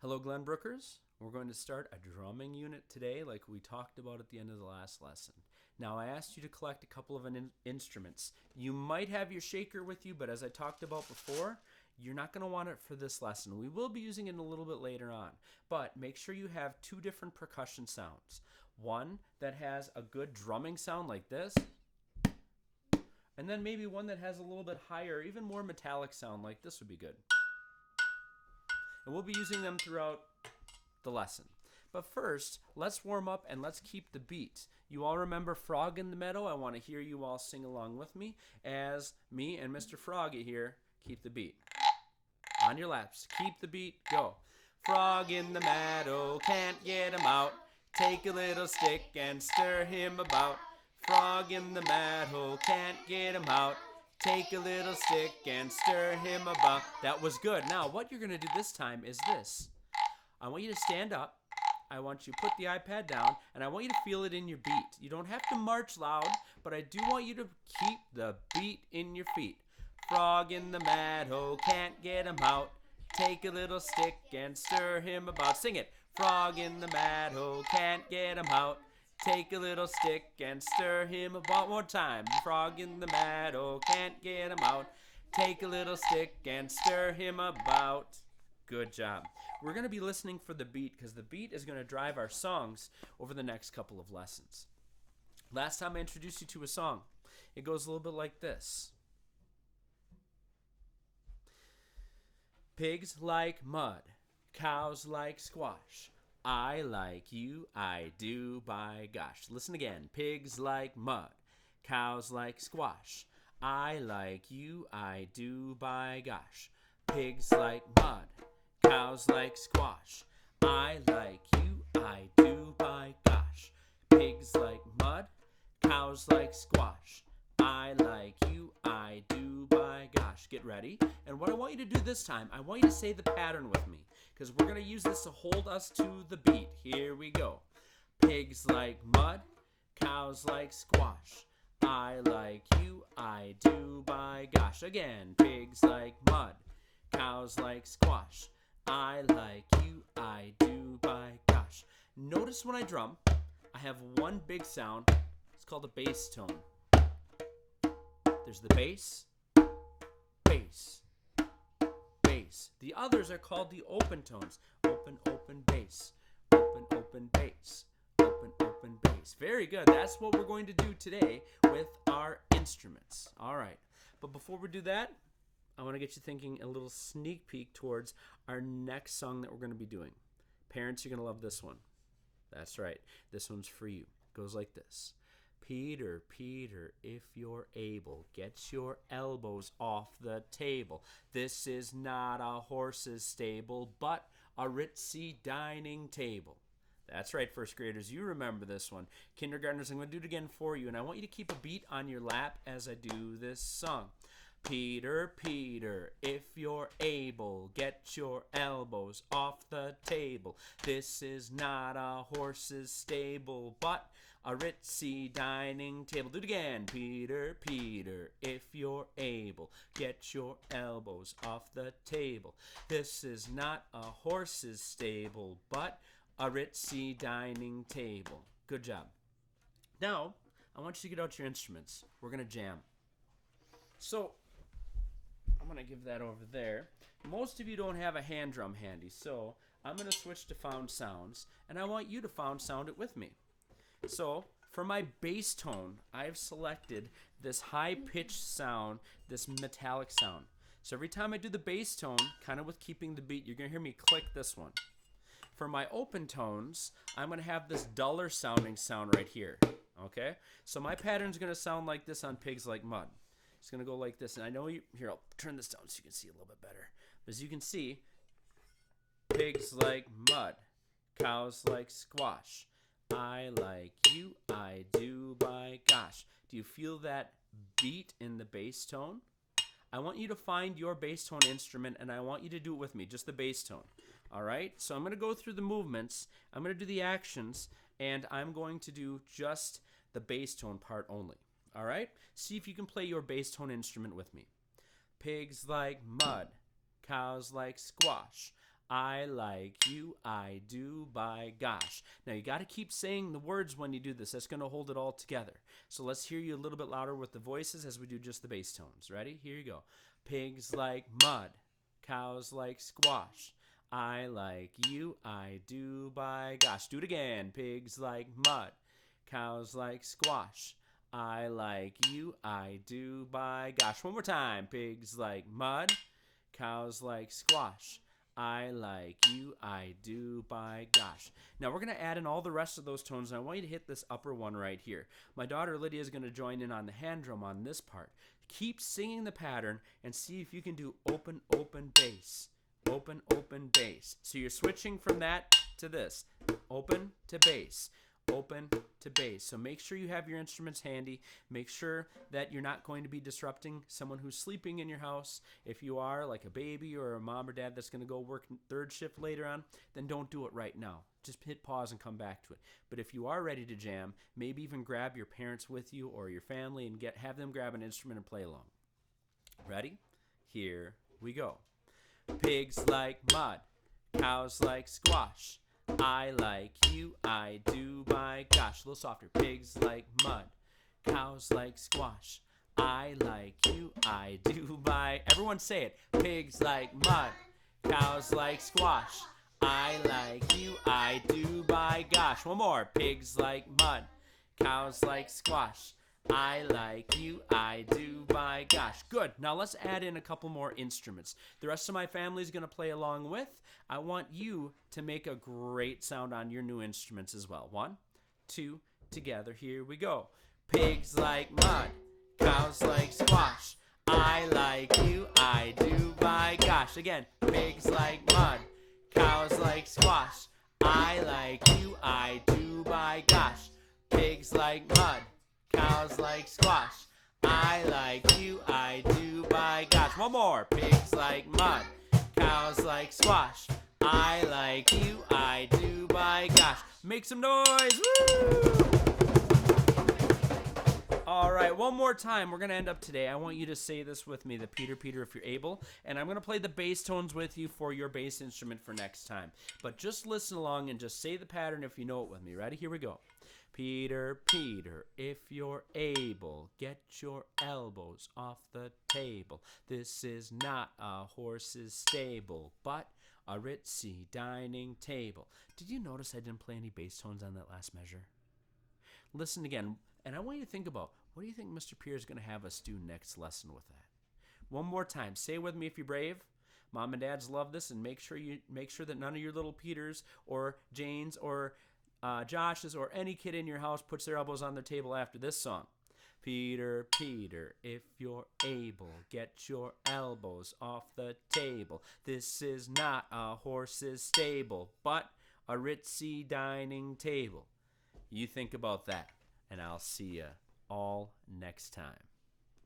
Hello, Glenbrookers. We're going to start a drumming unit today like we talked about at the end of the last lesson. Now, I asked you to collect a couple of instruments. You might have your shaker with you, but as I talked about before, you're not going to want it for this lesson. We will be using it a little bit later on, but make sure you have two different percussion sounds. One that has a good drumming sound like this, and then maybe one that has a little bit higher, even more metallic sound like this would be good. And we'll be using them throughout the lesson. But first, let's warm up and let's keep the beat. You all remember Frog in the Meadow? I want to hear you all sing along with me as me and Mr. Froggy here keep the beat. On your laps, keep the beat, go. Frog in the meadow, can't get him out. Take a little stick and stir him about. Frog in the meadow, can't get him out. Take a little stick and stir him about. That was good. Now, what you're going to do this time is this. I want you to stand up. I want you to put the iPad down, and I want you to feel it in your beat. You don't have to march loud, but I do want you to keep the beat in your feet. Frog in the meadow, can't get him out. Take a little stick and stir him about. Sing it. Frog in the meadow, can't get him out. Take a little stick and stir him about. One more time. Frog in the meadow, can't get him out. Take a little stick and stir him about. Good job. We're going to be listening for the beat because the beat is going to drive our songs over the next couple of lessons. Last time I introduced you to a song, it goes a little bit like this. Pigs like mud, cows like squash. I like you, I do, by gosh. Listen again. Pigs like mud, cows like squash. I like you, I do, by gosh. Pigs like mud, cows like squash. I like you, I do, by gosh. Pigs like mud, cows like squash. I like you, I do, by gosh. Get ready. And what I want you to do this time, I want you to say the pattern with me, because we're going to use this to hold us to the beat. Here we go. Pigs like mud, cows like squash. I like you, I do, by gosh. Again, pigs like mud, cows like squash. I like you, I do, by gosh. Notice when I drum, I have one big sound. It's called a bass tone. There's the bass, bass, bass. The others are called the open tones. Open, open, bass. Open, open, bass. Open, open, bass. Very good. That's what we're going to do today with our instruments. All right. But before we do that, I want to get you thinking a little sneak peek towards our next song that we're going to be doing. Parents, you're going to love this one. That's right. This one's for you. It goes like this. Peter, Peter, if you're able, get your elbows off the table. This is not a horse's stable, but a ritzy dining table. That's right, first graders. You remember this one. Kindergartners, I'm going to do it again for you, and I want you to keep a beat on your lap as I do this song. Peter, Peter, if you're able, get your elbows off the table. This is not a horse's stable, but a ritzy dining table. Do it again. Peter, Peter, if you're able, get your elbows off the table. This is not a horse's stable, but a ritzy dining table. Good job. Now, I want you to get out your instruments. We're going to jam. So, I'm going to give that over there. Most of you don't have a hand drum handy, so I'm going to switch to found sounds, and I want you to found sound it with me. So, for my bass tone, I've selected this high-pitched sound, this metallic sound. So every time I do the bass tone, kind of with keeping the beat, you're going to hear me click this one. For my open tones, I'm going to have this duller sounding sound right here. Okay? So my pattern's going to sound like this on Pigs Like Mud. It's going to go like this. And I know you... Here, I'll turn this down so you can see a little bit better. As you can see, pigs like mud, cows like squash. I like you, I do, by gosh. Do you feel that beat in the bass tone? I want you to find your bass tone instrument, and I want you to do it with me, just the bass tone. All right? So I'm going to go through the movements. I'm going to do the actions, and I'm going to do just the bass tone part only. All right? See if you can play your bass tone instrument with me. Pigs like mud, cows like squash. I like you, I do, by gosh. Now you got to keep saying the words when you do this. That's going to hold it all together. So let's hear you a little bit louder with the voices as we do just the bass tones. Ready? Here you go. Pigs like mud, cows like squash. I like you, I do, by gosh. Do it again. Pigs like mud, cows like squash. I like you, I do, by gosh. One more time. Pigs like mud, cows like squash. I like you, I do, by gosh. Now we're going to add in all the rest of those tones, and I want you to hit this upper one right here. My daughter Lydia is going to join in on the hand drum on this part. Keep singing the pattern and see if you can do open, open, bass. Open, open, bass. So you're switching from that to this. Open to bass. Open to bass. So make sure you have your instruments handy. Make sure that you're not going to be disrupting someone who's sleeping in your house. If you are, like a baby or a mom or dad that's going to go work third shift later on, then don't do it right now. Just hit pause and come back to it. But if you are ready to jam, maybe even grab your parents with you or your family and have them grab an instrument and play along. Ready? Here we go. Pigs like mud, cows like squash. I like you, I do, by gosh. A little softer. Pigs like mud, cows like squash. I like you, I do, by. Everyone say it. Pigs like mud, cows like squash. I like you, I do, by gosh. One more. Pigs like mud, cows like squash. I like you, I do, by gosh. Good. Now let's add in a couple more instruments. The rest of my family is going to play along with. I want you to make a great sound on your new instruments as well. 1, 2, together. Here we go. Pigs like mud, cows like squash. I like you, I do, by gosh. Again. Pigs like mud, cows like squash. I like you, I do, by gosh. Pigs like mud, cows like squash. I like you, I do, by gosh. One more. Pigs like mud, cows like squash. I like you, I do, by gosh. Make some noise. Woo! All right, one more time. We're going to end up today. I want you to say this with me, the Peter, Peter, if you're able. And I'm going to play the bass tones with you for your bass instrument for next time. But just listen along and just say the pattern if you know it with me. Ready? Here we go. Peter, Peter, if you're able, get your elbows off the table. This is not a horse's stable, but a ritzy dining table. Did you notice I didn't play any bass tones on that last measure? Listen again, and I want you to think about, what do you think Mr. Pierre is going to have us do next lesson with that? One more time. Say it with me if you're brave. Mom and dads love this, and make sure that none of your little Peters or Janes or Josh's or any kid in your house puts their elbows on their table after this song. Peter, Peter, if you're able, get your elbows off the table. This is not a horse's stable, but a ritzy dining table. You think about that, and I'll see you all next time.